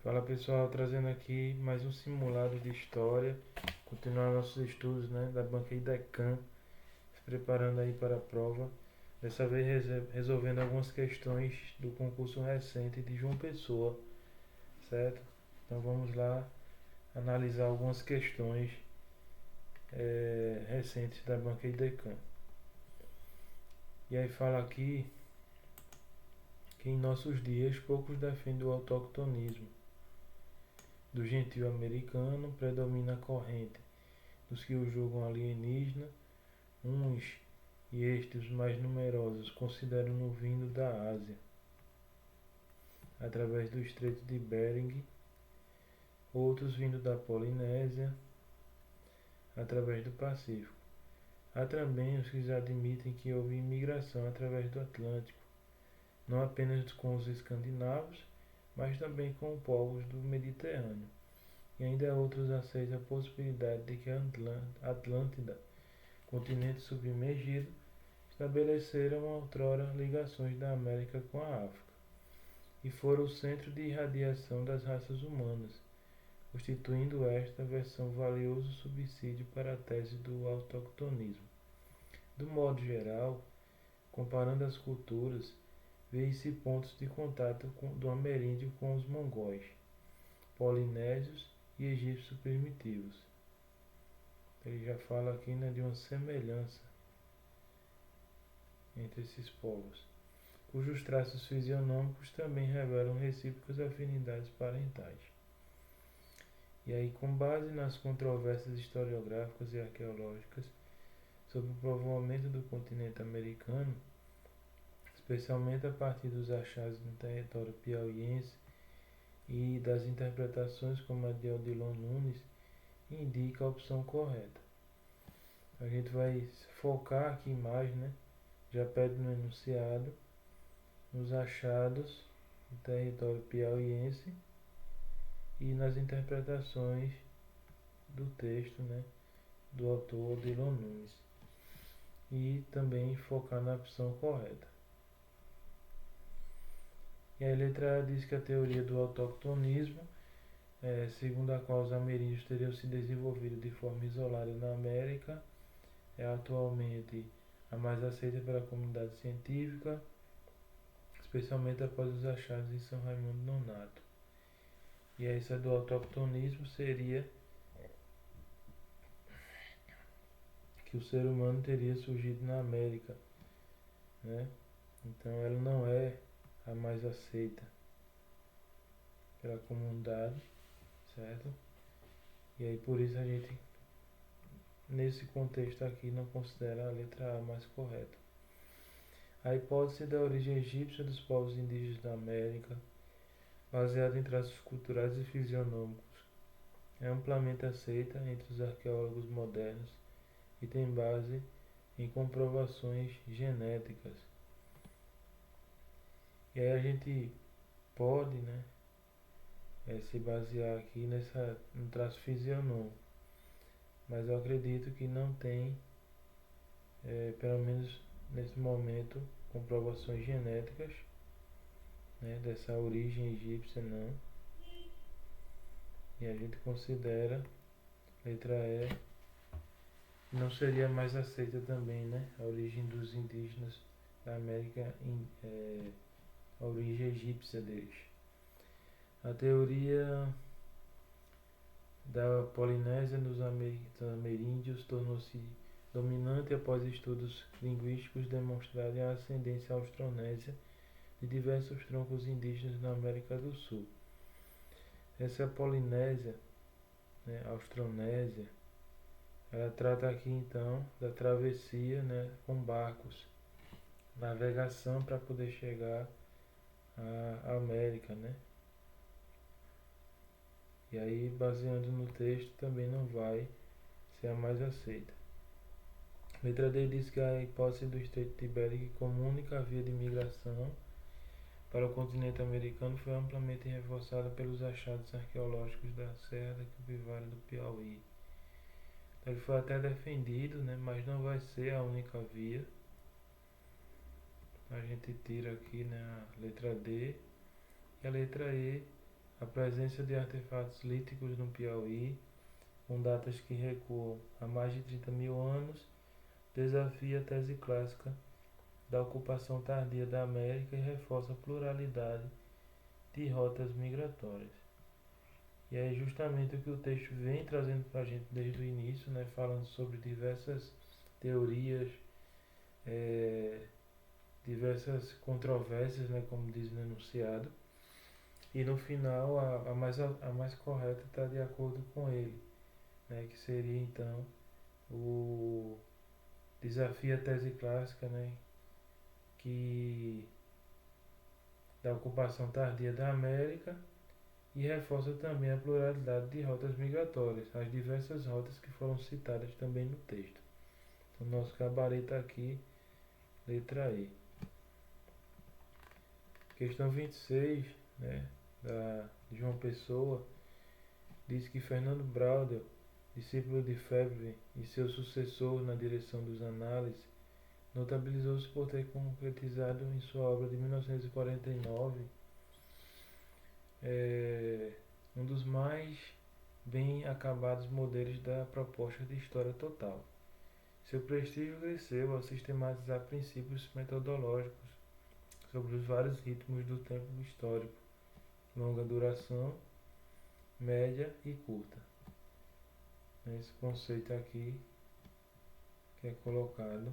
Fala pessoal, trazendo aqui mais um simulado de história, continuar nossos estudos, né, da banca IDECAM, se preparando aí para a prova. Dessa vez resolvendo algumas questões do concurso recente de João Pessoa, certo? Então vamos lá analisar algumas questões recentes da banca IDECAM. E aí fala aqui que em nossos dias poucos defendem o autoctonismo. Do gentio americano predomina a corrente dos que o julgam alienígena, uns e estes os mais numerosos consideram-no vindo da Ásia, através do Estreito de Bering, outros vindo da Polinésia, através do Pacífico. Há também os que admitem que houve imigração através do Atlântico, não apenas com os escandinavos, mas também com povos do Mediterrâneo. E ainda outros aceitam a possibilidade de que a Atlântida, continente submergido, estabeleceram outrora ligações da América com a África, e foram o centro de irradiação das raças humanas, constituindo esta versão valioso subsídio para a tese do autoctonismo. Do modo geral, comparando as culturas, vê-se pontos de contato do ameríndio com os mongóis, polinésios e egípcios primitivos. Ele já fala aqui, né, de uma semelhança entre esses povos, cujos traços fisionômicos também revelam recíprocas afinidades parentais. E aí, com base nas controvérsias historiográficas e arqueológicas sobre o povoamento do continente americano, especialmente a partir dos achados no território piauiense e das interpretações como a de Odilon Nunes, indica a opção correta. A gente vai focar aqui mais, né? Já pede no enunciado, nos achados do território piauiense e nas interpretações do texto, né, do autor Odilon Nunes. E também focar na opção correta. E a letra A diz que a teoria do autoctonismo, segundo a qual os ameríndios teriam se desenvolvido de forma isolada na América, é atualmente a mais aceita pela comunidade científica, especialmente após os achados em São Raimundo Nonato. E essa do autoctonismo seria que o ser humano teria surgido na América, né? Então ela não é a mais aceita pela comunidade, certo? E aí por isso a gente, nesse contexto aqui, não considera a letra A mais correta. A hipótese da origem egípcia dos povos indígenas da América, baseada em traços culturais e fisionômicos, é amplamente aceita entre os arqueólogos modernos e tem base em comprovações genéticas. E aí a gente pode, né, se basear aqui no traço fisionômico, mas eu acredito que não tem, pelo menos nesse momento, comprovações genéticas, né, dessa origem egípcia, não. E a gente considera letra E, não seria mais aceita também, né, a origem dos indígenas da América, a origem egípcia deles. A teoria da Polinésia nos ameríndios tornou-se dominante após estudos linguísticos demonstrarem a ascendência austronésia de diversos troncos indígenas na América do Sul. Essa Polinésia, né, Austronésia, ela trata aqui então da travessia, né, com barcos, navegação para poder chegar à América, né? E aí, baseando no texto, também não vai ser a mais aceita. Letra D diz que a hipótese do Estreito de Bering como única via de migração para o continente americano foi amplamente reforçada pelos achados arqueológicos da Serra da Capivara do Piauí. Então, ele foi até defendido, né, mas não vai ser a única via. A gente tira aqui, né, a letra D e a letra E, A presença de artefatos líticos no Piauí, com datas que recuam a mais de 30 mil anos, desafia a tese clássica da ocupação tardia da América e reforça a pluralidade de rotas migratórias. E é justamente o que o texto vem trazendo para a gente desde o início, né, falando sobre diversas teorias, diversas controvérsias, né, como diz no enunciado, e no final a mais correta está de acordo com ele, né, que seria então o desafio à tese clássica, né, que da ocupação tardia da América e reforça também a pluralidade de rotas migratórias, as diversas rotas que foram citadas também no texto. O nosso gabarito aqui, letra E. Questão 26, né, de João Pessoa, diz que Fernando Braudel, discípulo de Febvre e seu sucessor na direção dos análises, notabilizou-se por ter concretizado em sua obra de 1949 um dos mais bem acabados modelos da proposta de história total. Seu prestígio cresceu ao sistematizar princípios metodológicos sobre os vários ritmos do tempo histórico, longa duração, média e curta. Esse conceito aqui que é colocado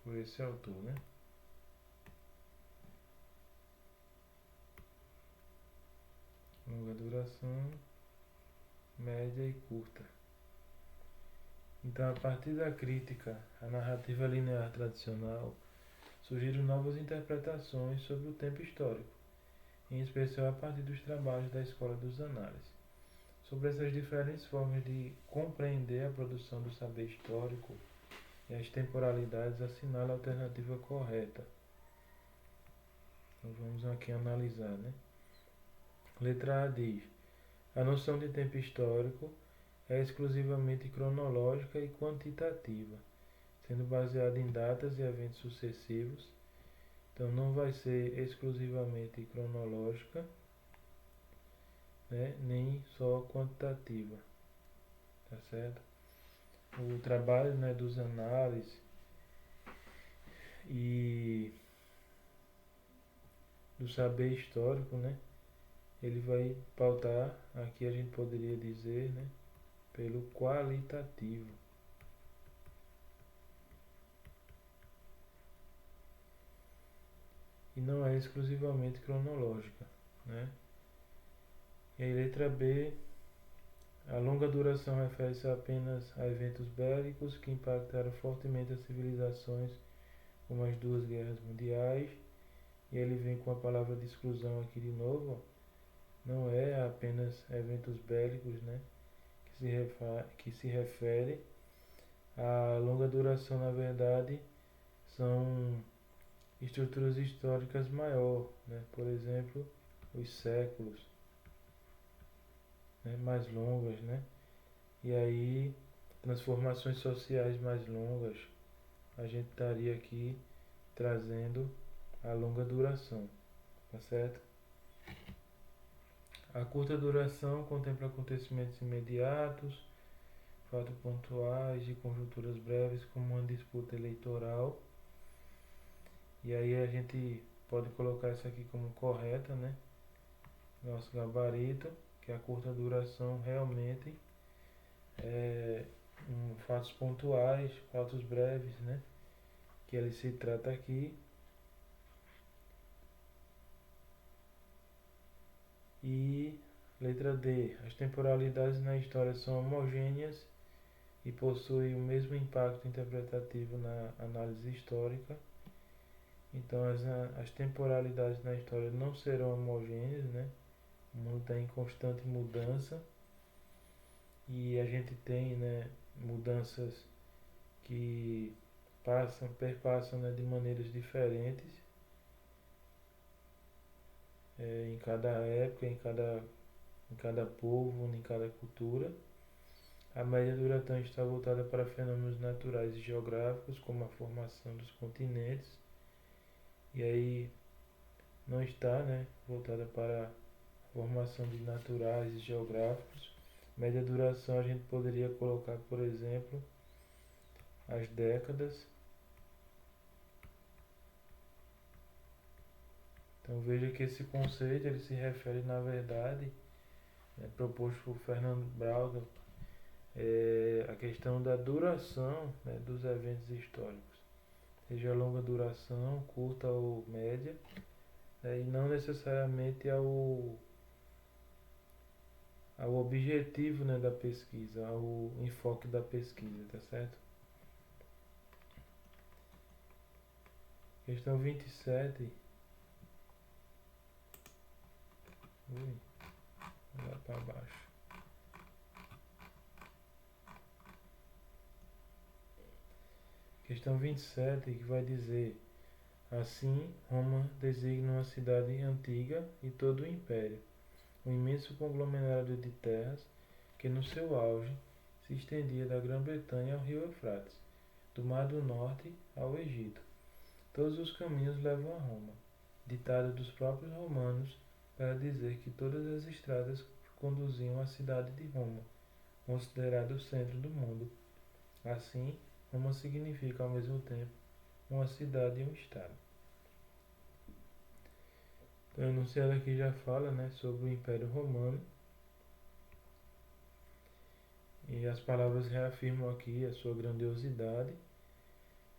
por esse autor, né? Longa duração, média e curta. Então, a partir da crítica à narrativa linear tradicional, surgiram novas interpretações sobre o tempo histórico, em especial a partir dos trabalhos da Escola dos Análises. Sobre essas diferentes formas de compreender a produção do saber histórico e as temporalidades, assinala a alternativa correta. Então, vamos aqui analisar, né? Letra A diz: a noção de tempo histórico é exclusivamente cronológica e quantitativa, sendo baseada em datas e eventos sucessivos. Então não vai ser exclusivamente cronológica, né, nem só quantitativa, tá certo? O trabalho, né, dos análises e do saber histórico, né, ele vai pautar, aqui a gente poderia dizer, né, pelo qualitativo. E não é exclusivamente cronológica, né? E aí, letra B, a longa duração refere-se apenas a eventos bélicos que impactaram fortemente as civilizações, como as duas guerras mundiais. E ele vem com a palavra de exclusão aqui de novo, ó. Não é apenas eventos bélicos, né, que se refere. A longa duração, na verdade, são estruturas históricas maior, né? Por exemplo, os séculos, né, mais longas, né? E aí, transformações sociais mais longas, a gente estaria aqui trazendo a longa duração, tá certo? A curta duração contempla acontecimentos imediatos, fatos pontuais e conjunturas breves, como uma disputa eleitoral. E aí a gente pode colocar isso aqui como correta, né? Nosso gabarito, que a curta duração realmente é fatos pontuais, fatos breves, né? Que ele se trata aqui. E letra D, as temporalidades na história são homogêneas e possuem o mesmo impacto interpretativo na análise histórica. Então as temporalidades na história não serão homogêneas, né? O mundo está em constante mudança e a gente tem, né, mudanças que perpassam, né, de maneiras diferentes em cada época, em cada povo, em cada cultura. A média duração está voltada para fenômenos naturais e geográficos, como a formação dos continentes. E aí não está, né, voltada para a formação de naturais e geográficos. Média duração a gente poderia colocar, por exemplo, as décadas. Então veja que esse conceito ele se refere, na verdade, proposto por Fernando Braudel, a questão da duração, né, dos eventos históricos, seja longa duração, curta ou média, e não necessariamente ao objetivo, né, da pesquisa, ao enfoque da pesquisa, tá certo? Questão 27. Ui, lá para baixo. Questão 27, que vai dizer: assim, Roma designa uma cidade antiga e todo o império, um imenso conglomerado de terras que no seu auge se estendia da Grã-Bretanha ao rio Eufrates, do Mar do Norte ao Egito. Todos os caminhos levam a Roma, ditado dos próprios romanos para dizer que todas as estradas conduziam à cidade de Roma, considerado o centro do mundo. Assim, Roma significa ao mesmo tempo uma cidade e um estado. Então, o enunciado aqui já fala, né, sobre o Império Romano, e as palavras reafirmam aqui a sua grandiosidade.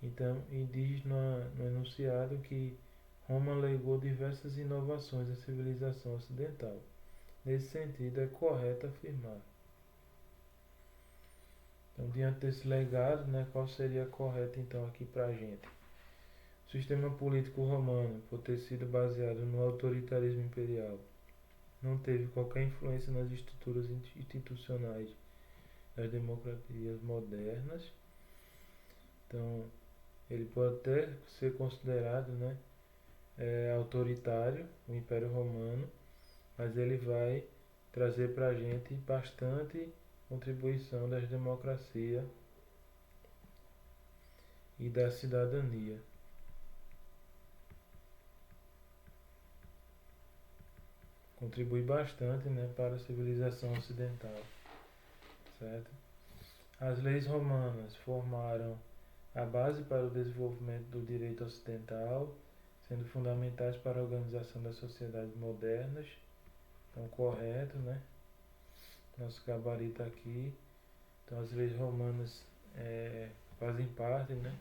Então, e diz no enunciado que Roma legou diversas inovações à civilização ocidental. Nesse sentido, é correto afirmar. Então, diante desse legado, né, qual seria correto então aqui para a gente? O sistema político romano, por ter sido baseado no autoritarismo imperial, não teve qualquer influência nas estruturas institucionais das democracias modernas. Então, ele pode até ser considerado, né, autoritário, o Império Romano, mas ele vai trazer para a gente bastante contribuição das democracias e da cidadania. Contribui bastante, né, para a civilização ocidental, certo? As leis romanas formaram a base para o desenvolvimento do direito ocidental, sendo fundamentais para a organização das sociedades modernas. Então, correto, né? Nosso gabarito aqui. Então, as leis romanas fazem parte, né,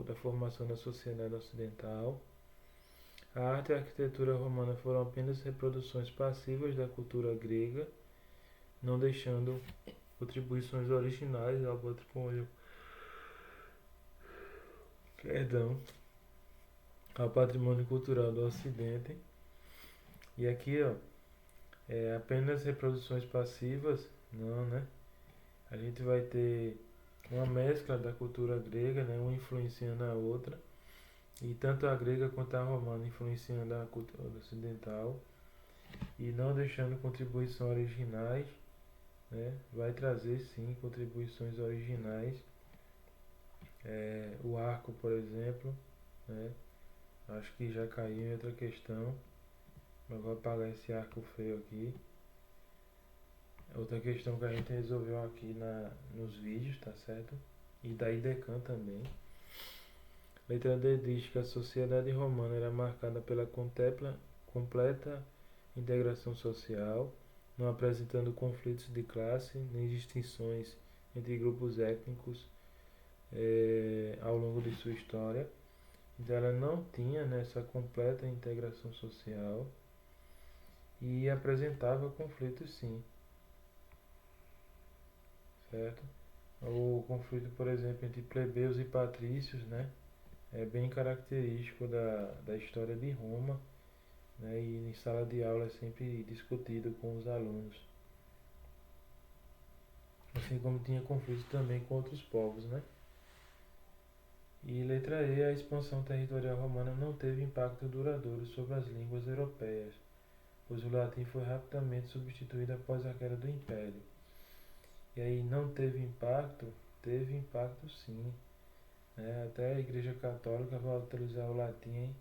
da formação da sociedade ocidental. A arte e a arquitetura romana foram apenas reproduções passivas da cultura grega, não deixando contribuições originais ao patrimônio, ao patrimônio cultural do Ocidente. E aqui, ó, apenas reproduções passivas, não, né? A gente vai ter uma mescla da cultura grega, né, uma influenciando a outra, e tanto a grega quanto a romana influenciando a cultura ocidental, e não deixando contribuições originais, né? Vai trazer sim contribuições originais. O arco, por exemplo, né? Acho que já caiu em outra questão, mas vou apagar esse arco feio aqui. Outra questão que a gente resolveu aqui nos vídeos, tá certo? E da IDECAN também. Letra D diz que a sociedade romana era marcada pela completa integração social, não apresentando conflitos de classe nem distinções entre grupos étnicos ao longo de sua história. Então ela não tinha, né, essa completa integração social e apresentava conflitos sim, certo? O conflito, por exemplo, entre plebeus e patrícios, né, é bem característico da história de Roma, né, e em sala de aula é sempre discutido com os alunos. Assim como tinha conflitos também com outros povos, né? E letra E, a expansão territorial romana não teve impacto duradouro sobre as línguas europeias, pois o latim foi rapidamente substituído após a queda do Império. E aí não teve impacto? Teve impacto sim. Até a Igreja Católica vai utilizar o latim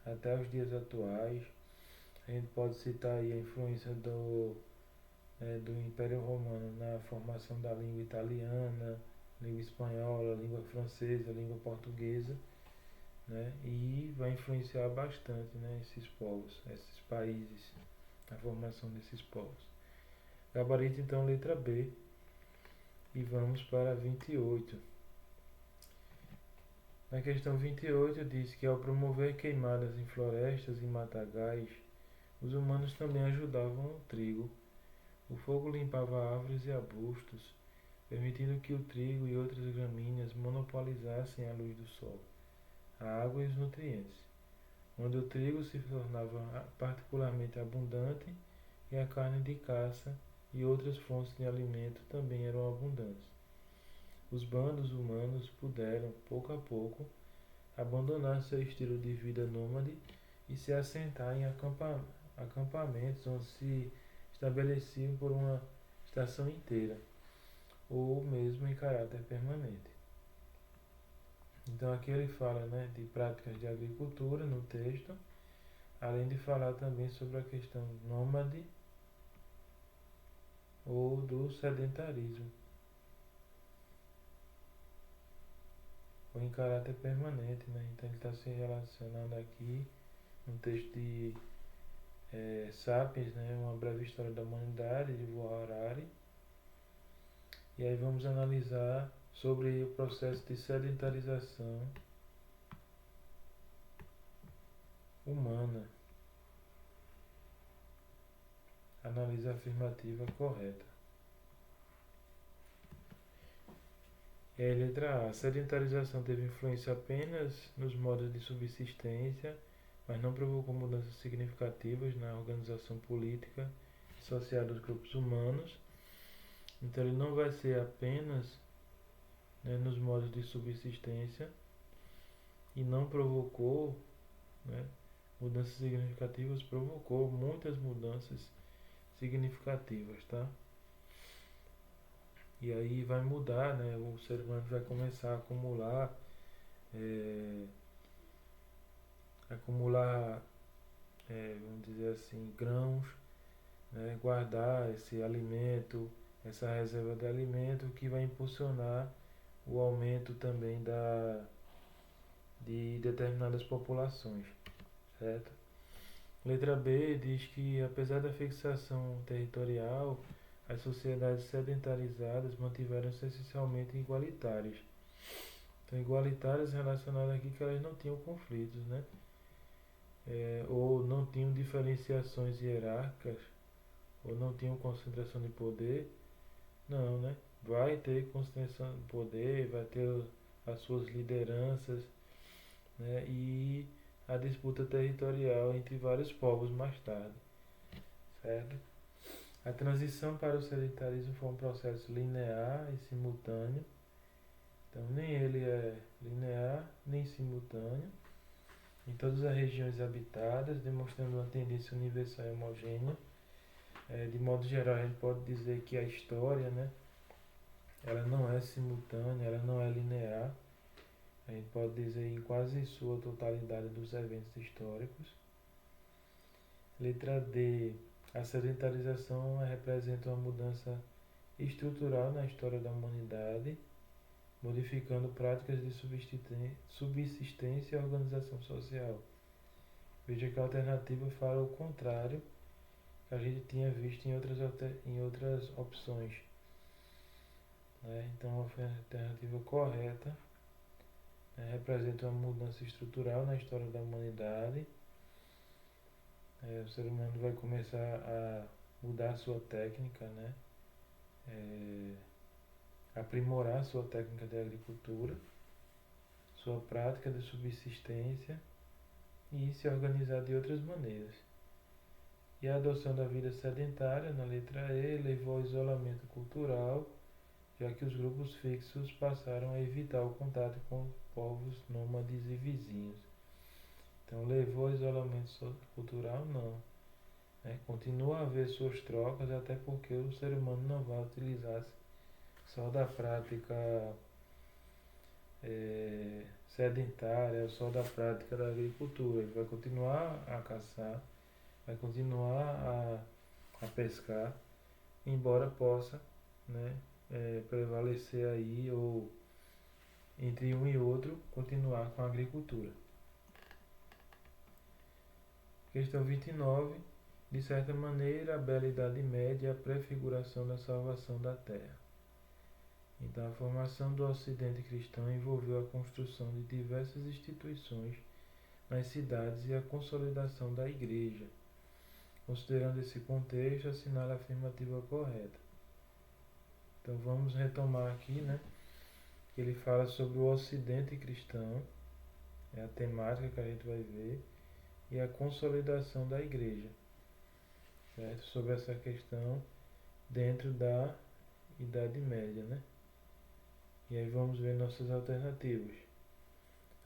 até os dias atuais. A gente pode citar aí a influência do Império Romano na formação da língua italiana, língua espanhola, língua francesa, língua portuguesa, né? E vai influenciar bastante, né, esses povos, esses países, a formação desses povos. Gabarito então letra B e vamos para 28. Na questão 28 diz que ao promover queimadas em florestas e matagais, os humanos também ajudavam o trigo. O fogo limpava árvores e arbustos, permitindo que o trigo e outras gramíneas monopolizassem a luz do sol, a água e os nutrientes, onde o trigo se tornava particularmente abundante e a carne de caça e outras fontes de alimento também eram abundantes. Os bandos humanos puderam, pouco a pouco, abandonar seu estilo de vida nômade e se assentar em acampamentos onde se estabeleciam por uma estação inteira, ou mesmo em caráter permanente. Então aqui ele fala, né, de práticas de agricultura no texto, além de falar também sobre a questão nômade ou do sedentarismo, ou em caráter permanente, né? Então ele está se relacionando aqui no texto de Sapiens, né, uma breve história da humanidade, de Yuval Harari. E aí vamos analisar sobre o processo de sedentarização humana. Análise afirmativa correta. E aí, letra A. A sedentarização teve influência apenas nos modos de subsistência, mas não provocou mudanças significativas na organização política e social dos grupos humanos. Então ele não vai ser apenas, né, nos modos de subsistência e não provocou, né, mudanças significativas, provocou muitas mudanças significativas, tá? E aí vai mudar, né? O ser humano vai começar a acumular, vamos dizer assim, grãos, né? Guardar esse alimento, essa reserva de alimento que vai impulsionar o aumento também de determinadas populações, certo? Letra B diz que, apesar da fixação territorial, as sociedades sedentarizadas mantiveram-se essencialmente igualitárias. Então, igualitárias relacionadas aqui que elas não tinham conflitos, né? Ou não tinham diferenciações hierárquicas, ou não tinham concentração de poder. Não, né? Vai ter concentração de poder, vai ter as suas lideranças, né? E a disputa territorial entre vários povos mais tarde, certo? A transição para o sedentarismo foi um processo linear e simultâneo. Então, nem ele é linear nem simultâneo em todas as regiões habitadas, demonstrando uma tendência universal e homogênea. De modo geral, a gente pode dizer que a história, né, ela não é simultânea, ela não é linear. A gente pode dizer em quase sua totalidade dos eventos históricos. Letra D. A sedentarização representa uma mudança estrutural na história da humanidade, modificando práticas de subsistência e organização social. Veja que a alternativa fala o contrário que a gente tinha visto em outras opções, né? Então a alternativa correta, né, representa uma mudança estrutural na história da humanidade. O ser humano vai começar a mudar a sua técnica, né? Aprimorar sua técnica de agricultura, sua prática de subsistência e se organizar de outras maneiras. E a adoção da vida sedentária, na letra E, levou ao isolamento cultural, já que os grupos fixos passaram a evitar o contato com povos nômades e vizinhos. Então, levou ao isolamento cultural? Não. Continua a haver suas trocas, até porque o ser humano não vai utilizar só da prática sedentária, só da prática da agricultura. Ele vai continuar a caçar, vai continuar a pescar, embora possa, né, prevalecer aí, ou entre um e outro, continuar com a agricultura. Questão 29. De certa maneira, a bela Idade Média é a prefiguração da salvação da Terra. Então, a formação do Ocidente cristão envolveu a construção de diversas instituições nas cidades e a consolidação da Igreja. Considerando esse contexto, assinale a afirmativa correta. Então, vamos retomar aqui, né? Ele fala sobre o Ocidente cristão, é a temática que a gente vai ver, e a consolidação da Igreja, certo? Sobre essa questão dentro da Idade Média, né? E aí vamos ver nossas alternativas.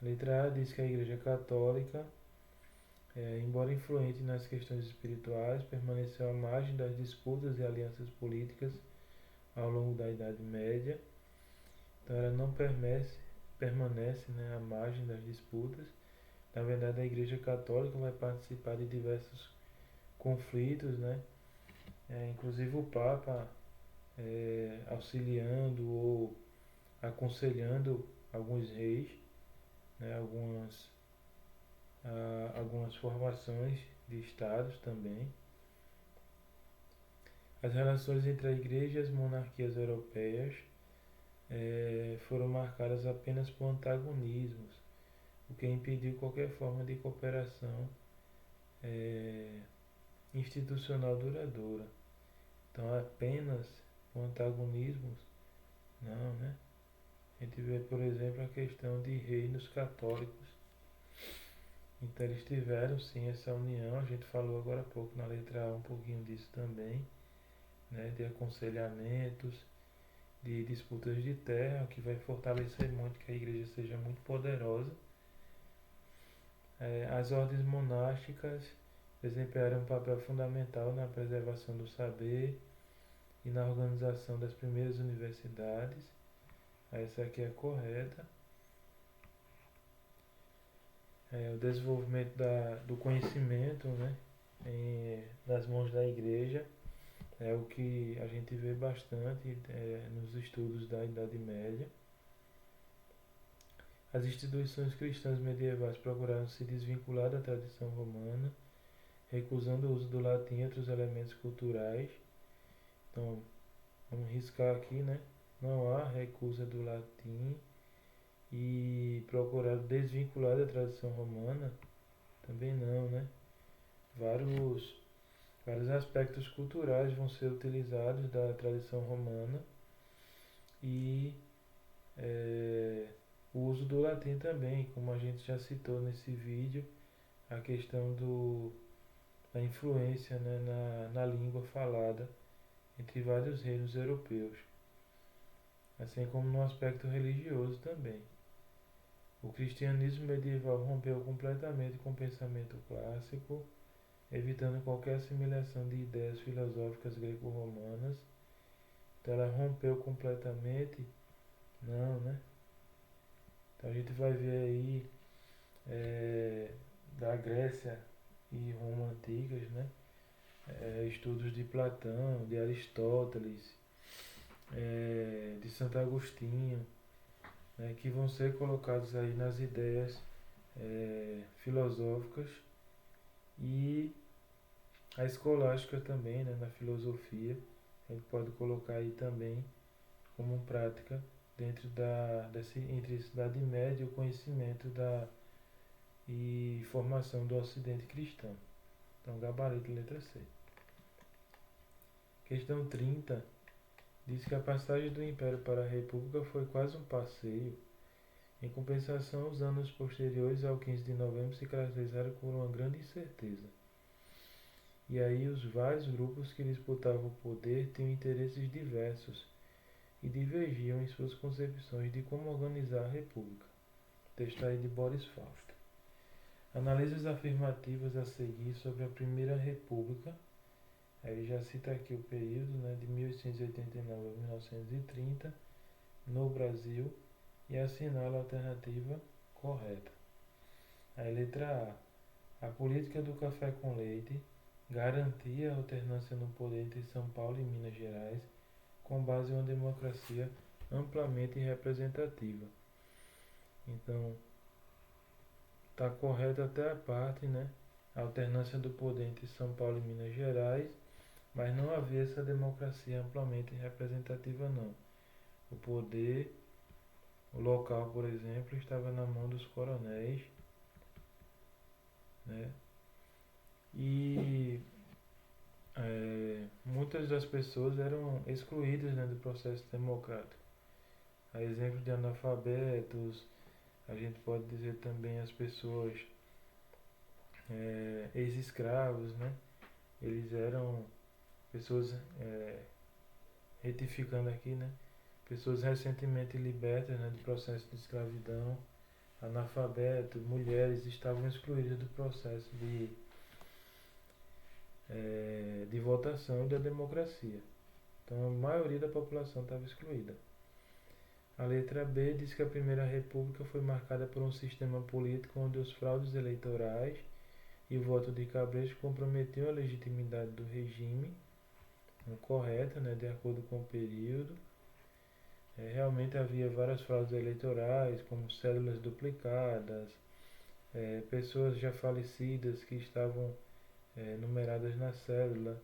A letra A diz que a Igreja Católica, embora influente nas questões espirituais, permaneceu à margem das disputas e alianças políticas ao longo da Idade Média. Então ela não permanece, né, à margem das disputas. Na verdade, a Igreja Católica vai participar de diversos conflitos, né? Inclusive o Papa auxiliando ou aconselhando alguns reis, né, algumas formações de estados também. As relações entre a Igreja e as monarquias europeias foram marcadas apenas por antagonismos, o que impediu qualquer forma de cooperação institucional duradoura. Então, apenas por antagonismos, não, né? A gente vê, por exemplo, a questão de reinos católicos. Então, eles tiveram sim essa união, a gente falou agora há pouco na letra A um pouquinho disso também, né? De aconselhamentos, de disputas de terra, o que vai fortalecer muito que a igreja seja muito poderosa. As ordens monásticas desempenharam um papel fundamental na preservação do saber e na organização das primeiras universidades. Essa aqui é correta. O desenvolvimento do conhecimento, né, nas mãos da igreja é o que a gente vê bastante nos estudos da Idade Média. As instituições cristãs medievais procuraram se desvincular da tradição romana, recusando o uso do latim e outros elementos culturais. Então, vamos riscar aqui, né? Não há recusa do latim, e procurar desvincular da tradição romana, também não, né? Vários aspectos culturais vão ser utilizados da tradição romana, e o uso do latim também, como a gente já citou nesse vídeo, a questão da influência, né, na língua falada entre vários reinos europeus, assim como no aspecto religioso também. O cristianismo medieval rompeu completamente com o pensamento clássico, evitando qualquer assimilação de ideias filosóficas greco-romanas. Então ela rompeu completamente? Não, né? Então a gente vai ver aí da Grécia e Roma antigas, né? Estudos de Platão, de Aristóteles, de Santo Agostinho, né, que vão ser colocados aí nas ideias filosóficas, e a escolástica também, né, na filosofia, a gente pode colocar aí também como prática dentro entre a Idade Média e o conhecimento e formação do Ocidente cristão. Então, gabarito, letra C. Questão 30 diz que a passagem do Império para a República foi quase um passeio. Em compensação, os anos posteriores ao 15 de novembro se caracterizaram por uma grande incerteza. E aí os vários grupos que disputavam o poder tinham interesses diversos e divergiam em suas concepções de como organizar a República. Texto aí de Boris Fausto. Analise as afirmativas a seguir sobre a Primeira República. Ele já cita aqui o período, né, de 1889 a 1930 no Brasil, e assinala a alternativa correta. Aí, letra A. A política do café com leite garantia a alternância no poder entre São Paulo e Minas Gerais com base em uma democracia amplamente representativa. Então, está correto até a parte, né? A alternância do poder entre São Paulo e Minas Gerais, mas não havia essa democracia amplamente representativa, não. O poder, o local, por exemplo, estava na mão dos coronéis, né? E muitas das pessoas eram excluídas, né, do processo democrático. A exemplo de analfabetos, a gente pode dizer também as pessoas ex-escravos, né? Eles eram pessoas, retificando aqui, né? Pessoas recentemente libertas, né, do processo de escravidão, analfabetos, mulheres estavam excluídas do processo de votação e da democracia. Então a maioria da população estava excluída. A letra B diz que a Primeira República foi marcada por um sistema político onde os fraudes eleitorais e o voto de cabresto comprometiam a legitimidade do regime, correta, né, de acordo com o período. Realmente havia várias fraudes eleitorais, como cédulas duplicadas, pessoas já falecidas que estavam numeradas na cédula,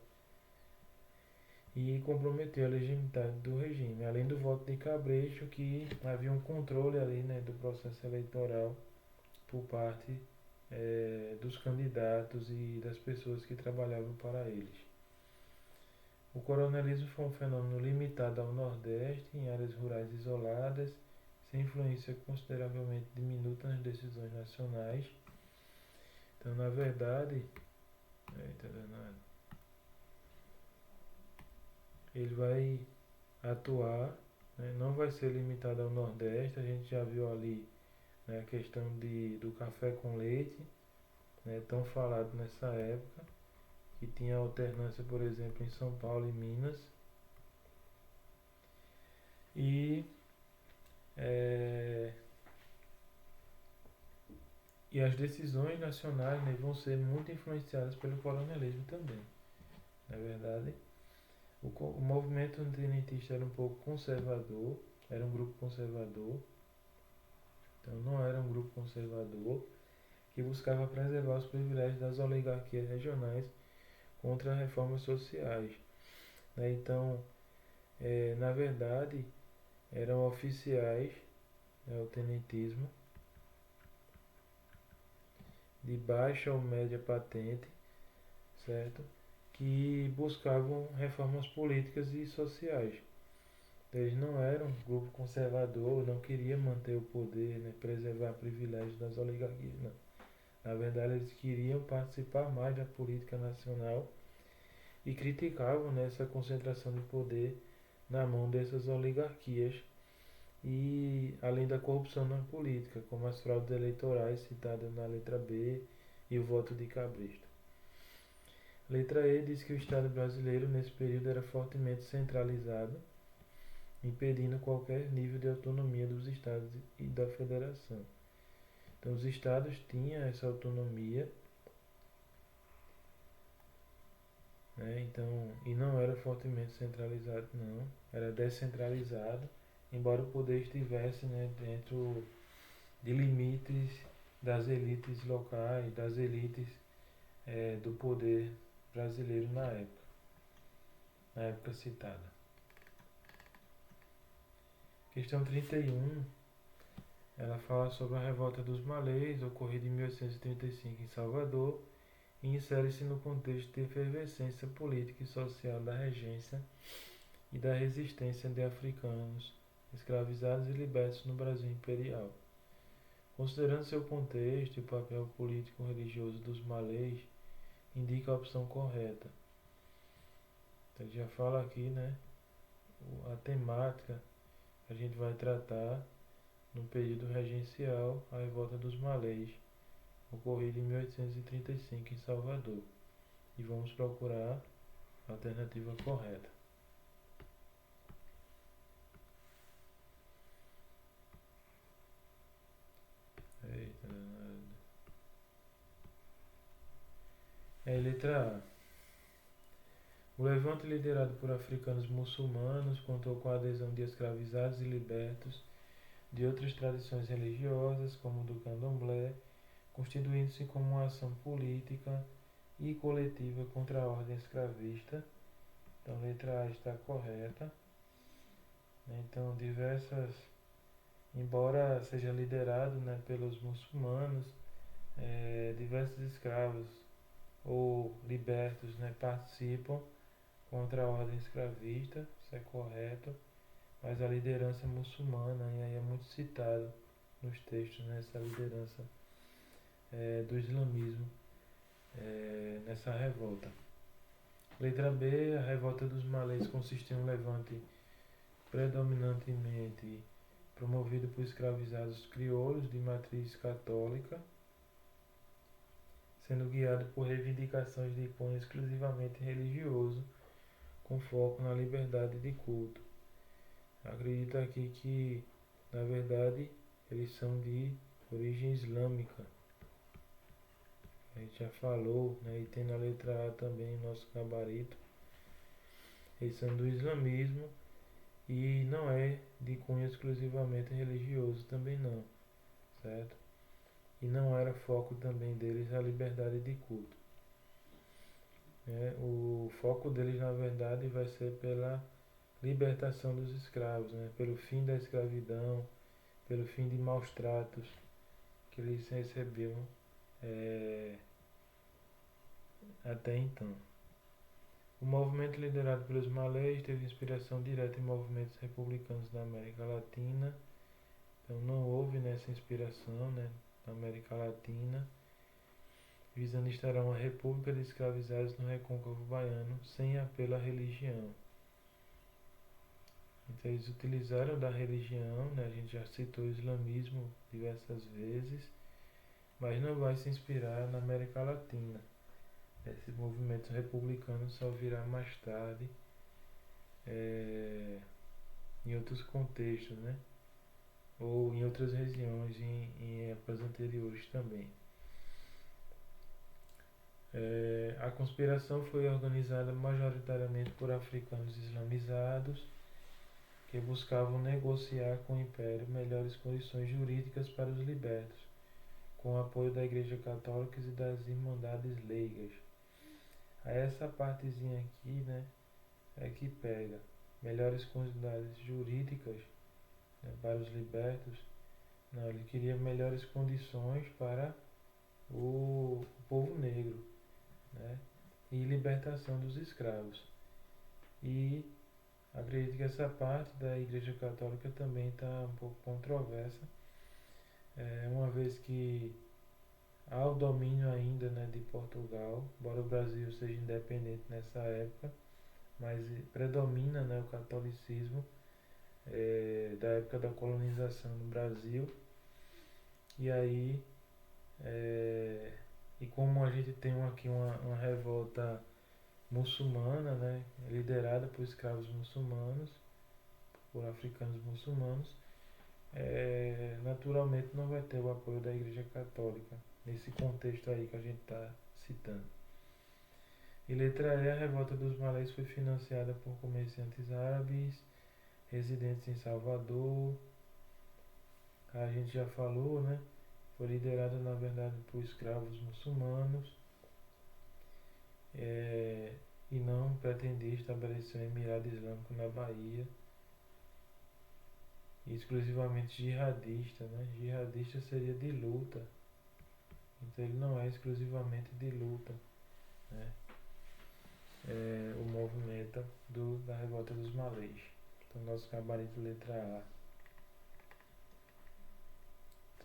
e comprometeu a legitimidade do regime, além do voto de cabresto, que havia um controle ali, né, do processo eleitoral por parte dos candidatos e das pessoas que trabalhavam para eles. O coronelismo foi um fenômeno limitado ao Nordeste, em áreas rurais isoladas, sem influência consideravelmente diminuta nas decisões nacionais. Então, na verdade, ele vai atuar, né, não vai ser limitado ao Nordeste. A gente já viu ali, né, a questão do café com leite, né, tão falado nessa época, que tinha alternância, por exemplo, em São Paulo e Minas. E as decisões nacionais, né, vão ser muito influenciadas pelo coronelismo também. Na verdade, o movimento tenentista era um pouco conservador, era um grupo conservador, então não era um grupo conservador que buscava preservar os privilégios das oligarquias regionais contra reformas sociais, né? Então, na verdade, eram oficiais, o tenentismo, de baixa ou média patente, certo? Que buscavam reformas políticas e sociais. Eles não eram um grupo conservador, não queriam manter o poder, né, preservar privilégios das oligarquias, não. Na verdade, eles queriam participar mais da política nacional e criticavam, né, essa concentração de poder na mão dessas oligarquias, e além da corrupção na política, como as fraudes eleitorais citadas na letra B e o voto de cabresto. Letra E diz que o Estado brasileiro nesse período era fortemente centralizado, impedindo qualquer nível de autonomia dos estados e da federação. Então os estados tinham essa autonomia, né? Então, e não era fortemente centralizado, não, era descentralizado, embora o poder estivesse, né, dentro de limites das elites locais, das elites do poder brasileiro na época citada. Questão 31, ela fala sobre a revolta dos malês, ocorrida em 1835 em Salvador, e insere-se no contexto de efervescência política e social da regência e da resistência de africanos escravizados e libertos no Brasil imperial. Considerando seu contexto e o papel político-religioso dos malês, indica a opção correta. Então, ele já fala aqui, né, a temática que a gente vai tratar no período regencial, a revolta dos malês, ocorrida em 1835 em Salvador. E vamos procurar a alternativa correta. Eita, danado. Letra A. O levante liderado por africanos muçulmanos contou com a adesão de escravizados e libertos de outras tradições religiosas, como do candomblé, constituindo-se como uma ação política e coletiva contra a ordem escravista. Então, letra A está correta. Então, embora seja liderado, né, pelos muçulmanos, diversos escravos ou libertos, né, participam contra a ordem escravista, isso é correto, mas a liderança muçulmana, e aí é muito citado nos textos, né, essa liderança do islamismo nessa revolta. Letra B, a revolta dos malês consistia em um levante predominantemente promovido por escravizados crioulos de matriz católica, sendo guiado por reivindicações de cunho exclusivamente religioso, com foco na liberdade de culto. Acredito aqui que, na verdade, eles são de origem islâmica. A gente já falou, né, e tem na letra A também nosso gabarito. Eles são do islamismo e não é de cunho exclusivamente religioso também não, certo? E não era foco também deles a liberdade de culto. O foco deles, na verdade, vai ser pela libertação dos escravos, né? Pelo fim da escravidão, pelo fim de maus tratos que eles recebiam até então. O movimento liderado pelos malês teve inspiração direta em movimentos republicanos da América Latina. Então não houve nessa inspiração, né, na América Latina, visando instaurar uma república de escravizados no recôncavo baiano sem apelo à religião. Então eles utilizaram da religião, né, a gente já citou o islamismo diversas vezes, mas não vai se inspirar na América Latina. Esse movimento republicano só virá mais tarde, em outros contextos, né? Ou em outras regiões, em épocas anteriores também. A conspiração foi organizada majoritariamente por africanos islamizados que buscavam negociar com o Império melhores condições jurídicas para os libertos, com o apoio da Igreja Católica e das Irmandades Leigas. Aí essa partezinha aqui, né, é que pega melhores condições jurídicas, né, para os libertos. Não, ele queria melhores condições para o povo negro, né, e libertação dos escravos. E acredito que essa parte da Igreja Católica também está um pouco controversa, uma vez que há o domínio ainda, né, de Portugal, embora o Brasil seja independente nessa época, mas predomina, né, o catolicismo da época da colonização no Brasil. E aí, e como a gente tem aqui uma revolta muçulmana, né, liderada por escravos muçulmanos, por africanos muçulmanos, naturalmente não vai ter o apoio da Igreja Católica nesse contexto aí que a gente está citando. E letra E, a revolta dos malês foi financiada por comerciantes árabes residentes em Salvador. A gente já falou, né? Foi liderada na verdade por escravos muçulmanos, e não pretendia estabelecer um emirado islâmico na Bahia, exclusivamente jihadista, né? Jihadista seria de luta, então ele não é exclusivamente de luta, né? O movimento da revolta dos malês. Então nosso gabarito letra A.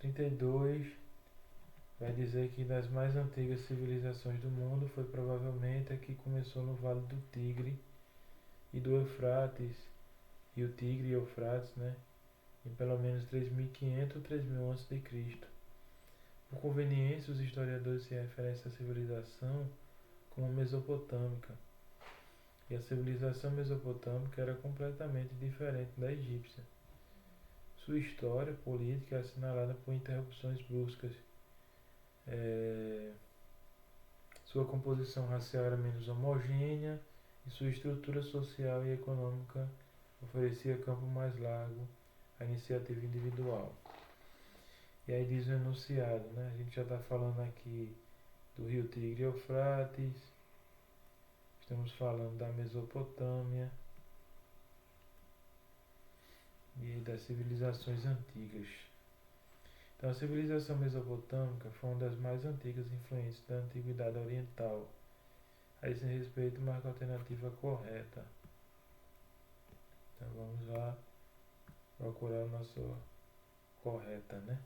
32 vai dizer que das mais antigas civilizações do mundo foi provavelmente a que começou no Vale do Tigre e do Eufrates, e o Tigre e Eufrates, né, em pelo menos 3.500 ou 3.000 a.C. Por conveniência, os historiadores se referem a essa civilização como mesopotâmica, e a civilização mesopotâmica era completamente diferente da egípcia. Sua história política é assinalada por interrupções bruscas. Sua composição racial era menos homogênea e sua estrutura social e econômica oferecia campo mais largo à iniciativa individual. E aí diz o enunciado, né? A gente já está falando aqui do rio Tigre e Eufrates, estamos falando da Mesopotâmia e das civilizações antigas. Então, a civilização mesopotâmica foi uma das mais antigas influências da antiguidade oriental. A esse respeito, marca a alternativa correta. Então, vamos lá procurar a nossa correta, né?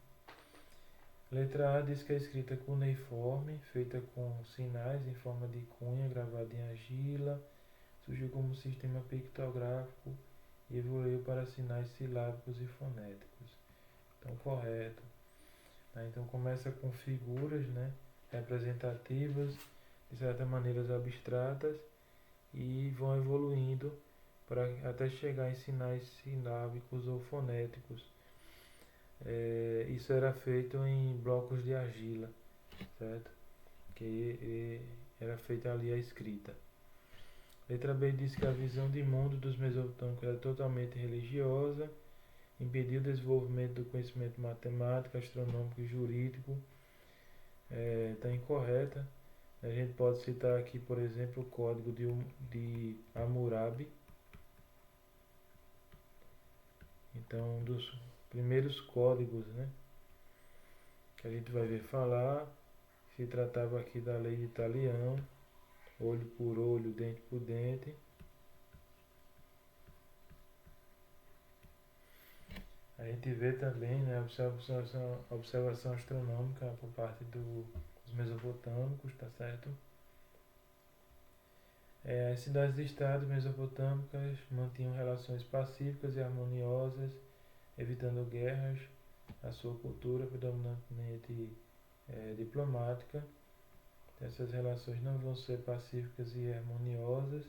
Letra A diz que a escrita cuneiforme, feita com sinais em forma de cunha gravada em argila, surgiu como sistema pictográfico e evoluiu para sinais silábicos e fonéticos. Então, correto. Então, começa com figuras, né, representativas, de certa maneira abstratas, e vão evoluindo até chegar em sinais silábicos ou fonéticos. Isso era feito em blocos de argila, certo? Que era feita ali a escrita. Letra B diz que a visão de mundo dos mesopotâmicos era totalmente religiosa, impediu o desenvolvimento do conhecimento matemático, astronômico e jurídico. Está incorreta. A gente pode citar aqui, por exemplo, o código de Hammurabi. Então, um dos primeiros códigos, né, que a gente vai ver falar, se tratava aqui da lei de Talião, olho por olho, dente por dente. A gente vê também, né, a observação astronômica por parte dos mesopotâmicos, tá certo? As cidades-estado mesopotâmicas mantinham relações pacíficas e harmoniosas, evitando guerras. A sua cultura predominantemente diplomática. Essas relações não vão ser pacíficas e harmoniosas.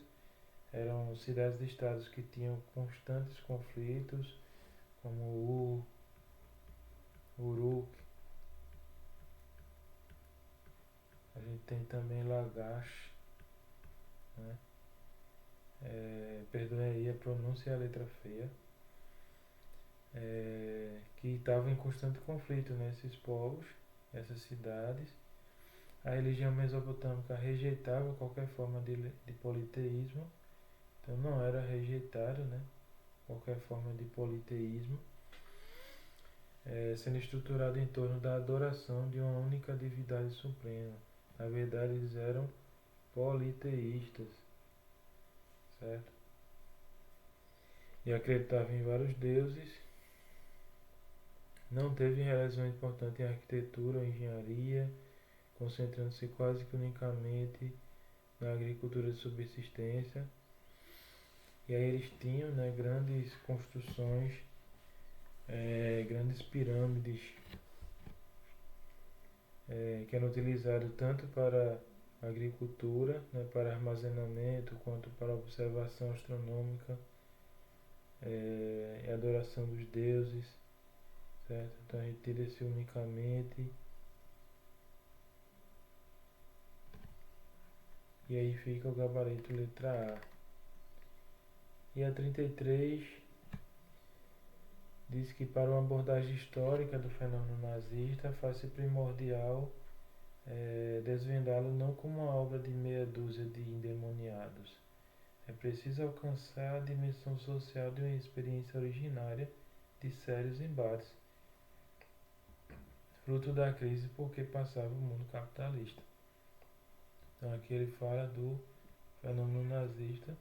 Eram cidades-estados que tinham constantes conflitos, como Uruk. A gente tem também Lagash, né? Perdoe aí a pronúncia e a letra feia. Que estavam em constante conflito, né, esses povos, essas cidades. A religião mesopotâmica rejeitava qualquer forma de politeísmo, então não era rejeitado, né, qualquer forma de politeísmo, sendo estruturado em torno da adoração de uma única divindade suprema. Na verdade, eles eram politeístas, certo? E acreditavam em vários deuses. Não teve realização importante em arquitetura ou engenharia, concentrando-se quase que unicamente na agricultura de subsistência. E aí eles tinham, né, grandes construções, grandes pirâmides, que eram utilizadas tanto para agricultura, né, para armazenamento, quanto para observação astronômica e adoração dos deuses, certo? Então a gente tira esse unicamente. E aí fica o gabarito letra A. E a 33 diz que para uma abordagem histórica do fenômeno nazista faz-se primordial desvendá-lo não como uma obra de meia dúzia de endemoniados. É preciso alcançar a dimensão social de uma experiência originária de sérios embates, fruto da crise por que passava o mundo capitalista. Então aqui ele fala do fenômeno nazista.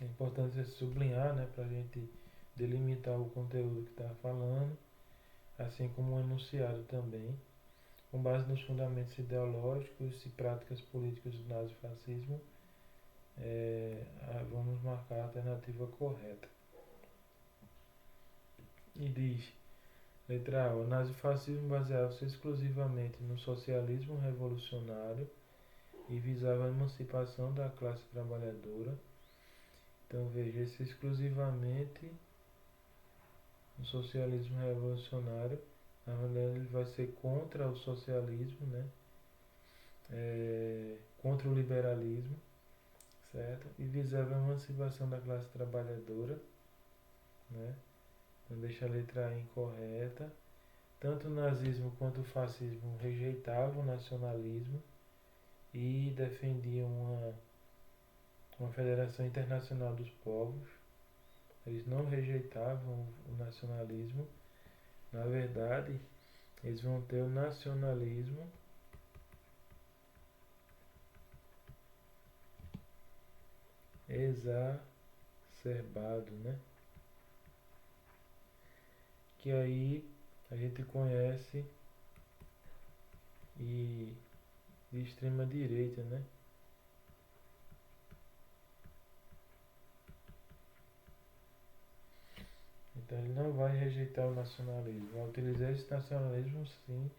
É importante sublinhar, né, para a gente delimitar o conteúdo que está falando, assim como o enunciado também, com base nos fundamentos ideológicos e práticas políticas do nazifascismo. Vamos marcar a alternativa correta. E diz, letra A, o nazifascismo baseava-se exclusivamente no socialismo revolucionário e visava a emancipação da classe trabalhadora Então veja, esse exclusivamente o socialismo revolucionário, na verdade ele vai ser contra o socialismo, né? Contra o liberalismo, certo? E visava a emancipação da classe trabalhadora, né? Não deixa a letra A incorreta. Tanto o nazismo quanto o fascismo rejeitavam o nacionalismo e defendiam uma federação internacional dos povos. Eles não rejeitavam o nacionalismo. Na verdade, eles vão ter o nacionalismo exacerbado, né? Que aí a gente conhece e de extrema direita, né? Então ele não vai rejeitar o nacionalismo, vai utilizar esse nacionalismo sim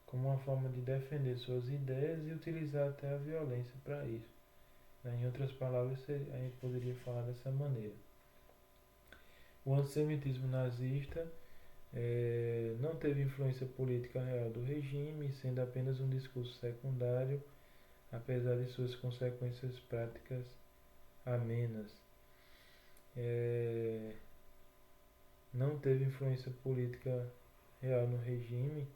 como uma forma de defender suas ideias e utilizar até a violência para isso. Em outras palavras, a gente poderia falar dessa maneira. O antissemitismo nazista não teve influência política real do regime, sendo apenas um discurso secundário, apesar de suas consequências práticas amenas. Não teve influência política real no regime,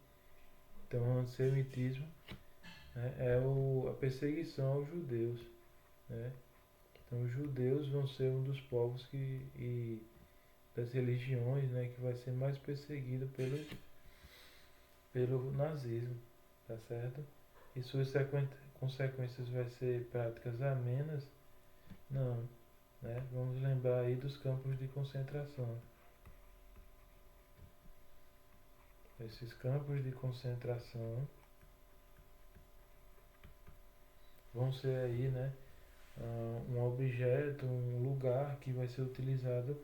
então o antissemitismo, né, a perseguição aos judeus. Né? Então os judeus vão ser um dos povos e das religiões, né, que vai ser mais perseguido pelo nazismo, tá certo? E suas consequências vai ser práticas amenas? Não, né? Vamos lembrar aí dos campos de concentração. Esses campos de concentração vão ser aí, né, um objeto, um lugar que vai ser utilizado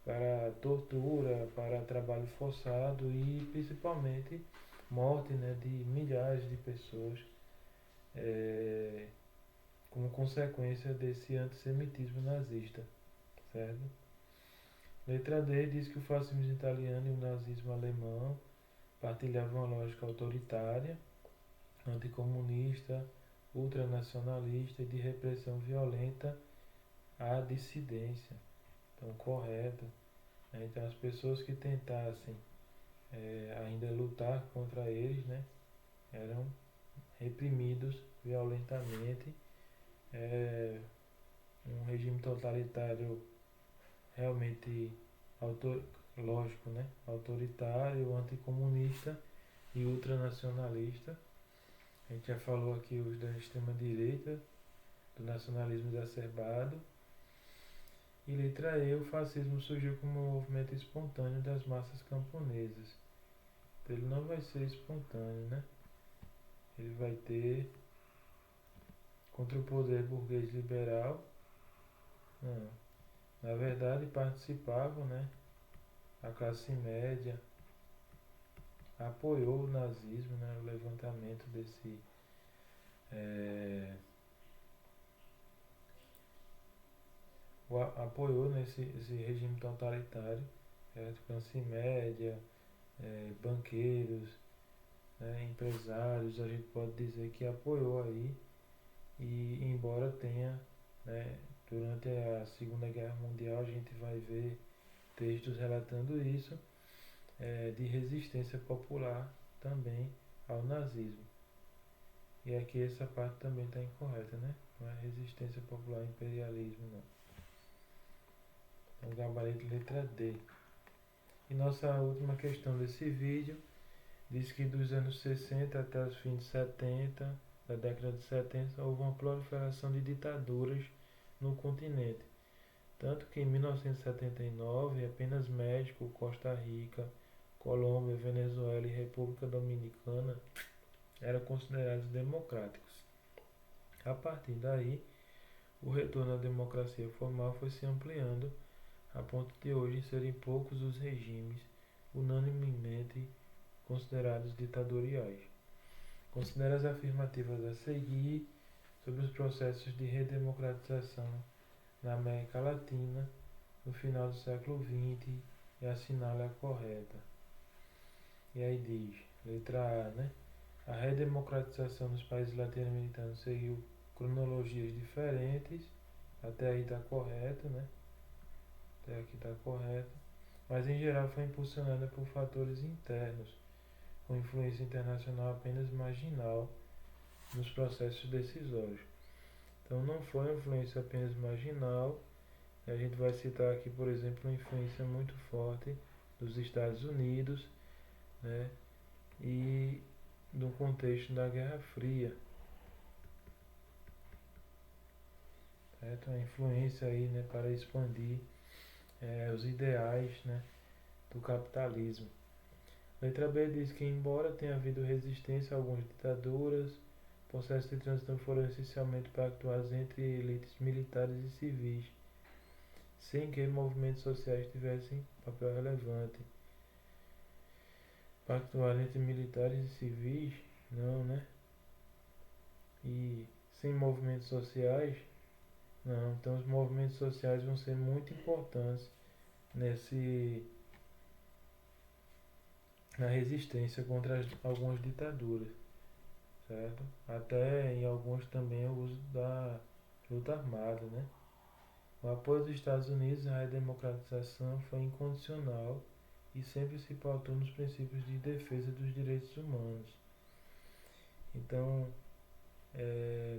para tortura, para trabalho forçado e principalmente morte, né, de milhares de pessoas como consequência desse antissemitismo nazista, certo? Letra D diz que o fascismo italiano e o nazismo alemão partilhavam uma lógica autoritária, anticomunista, ultranacionalista e de repressão violenta à dissidência. Então, correto. Então, as pessoas que tentassem ainda lutar contra eles, né, eram reprimidos violentamente. Um regime totalitário realmente lógico, né, autoritário, anticomunista e ultranacionalista. A gente já falou aqui os da extrema direita, do nacionalismo exacerbado. E letra E, o fascismo surgiu como um movimento espontâneo das massas camponesas. Então, ele não vai ser espontâneo, né? Ele vai ter contra o poder burguês liberal. Não. Na verdade, participavam, né? A classe média apoiou o nazismo, né? O levantamento desse apoiou nesse esse regime totalitário, classe média, banqueiros, né, empresários, a gente pode dizer que apoiou aí, e embora tenha, né, durante a Segunda Guerra Mundial a gente vai ver textos relatando isso, de resistência popular também ao nazismo. E aqui essa parte também está incorreta, né? Não é resistência popular ao imperialismo, não. Então, gabarito letra D. E nossa última questão desse vídeo diz que dos anos 60 até os fins de 70, da década de 70, houve uma proliferação de ditaduras no continente. Tanto que em 1979 apenas México, Costa Rica, Colômbia, Venezuela e República Dominicana eram considerados democráticos. A partir daí, o retorno à democracia formal foi se ampliando a ponto de hoje serem poucos os regimes unanimemente considerados ditatoriais. Considere as afirmativas a seguir sobre os processos de redemocratização na América Latina no final do século XX e assinale a correta. E aí diz, letra A, né? A redemocratização dos países latino-americanos seguiu cronologias diferentes, até aí está correto, né? Até aqui está correto, mas em geral foi impulsionada por fatores internos, com influência internacional apenas marginal nos processos decisórios. Então não foi uma influência apenas marginal. A gente vai citar aqui, por exemplo, uma influência muito forte dos Estados Unidos, né, e no contexto da Guerra Fria, certo? A influência aí, né, para expandir os ideais, né, do capitalismo. Letra B diz que, embora tenha havido resistência a algumas ditaduras, processos de transição foram essencialmente pactuados entre elites militares e civis, sem que movimentos sociais tivessem papel relevante. Pactuar entre militares e civis? Não, né? E sem movimentos sociais? Não. Então os movimentos sociais vão ser muito importantes na resistência contra algumas ditaduras, certo? Até em alguns também o uso da luta armada, né? O apoio dos Estados Unidos à redemocratização foi incondicional e sempre se pautou nos princípios de defesa dos direitos humanos. Então,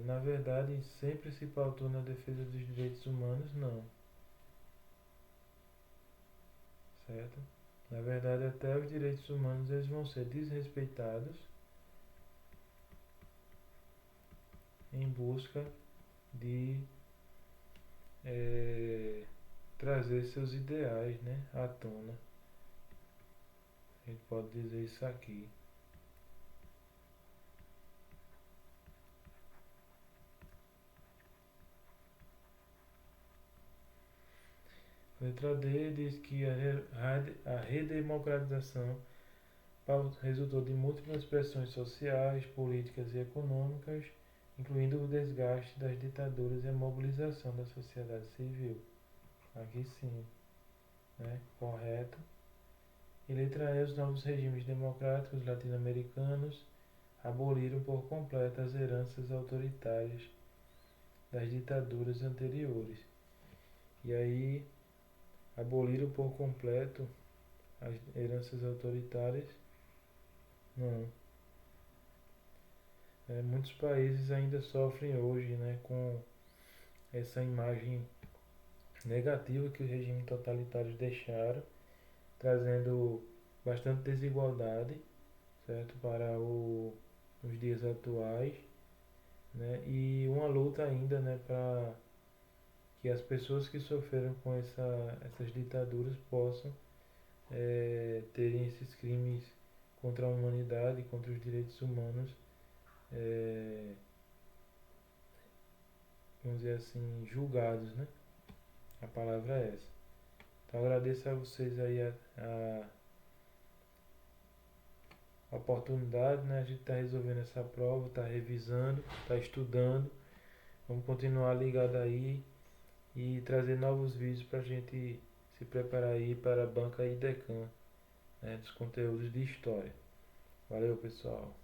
na verdade, sempre se pautou na defesa dos direitos humanos? Não, certo? Na verdade, até os direitos humanos eles vão ser desrespeitados em busca de trazer seus ideais, né, à tona. A gente pode dizer isso aqui. Letra D diz que a redemocratização resultou de múltiplas pressões sociais, políticas e econômicas, incluindo o desgaste das ditaduras e a mobilização da sociedade civil. Aqui sim, né? Correto. E letra E, os novos regimes democráticos latino-americanos aboliram por completo as heranças autoritárias das ditaduras anteriores. E aí, aboliram por completo as heranças autoritárias? Não. Muitos países ainda sofrem hoje, né, com essa imagem negativa que os regimes totalitários deixaram, trazendo bastante desigualdade, certo, para os dias atuais, né, e uma luta ainda, né, para que as pessoas que sofreram com essas ditaduras possam terem esses crimes contra a humanidade, contra os direitos humanos, vamos dizer assim, julgados, né? A palavra é essa. Então agradeço a vocês aí a oportunidade, né? A gente está resolvendo essa prova, está revisando, está estudando. Vamos continuar ligado aí e trazer novos vídeos para a gente se preparar aí para a banca IDECAM, né? Dos conteúdos de história. Valeu, pessoal.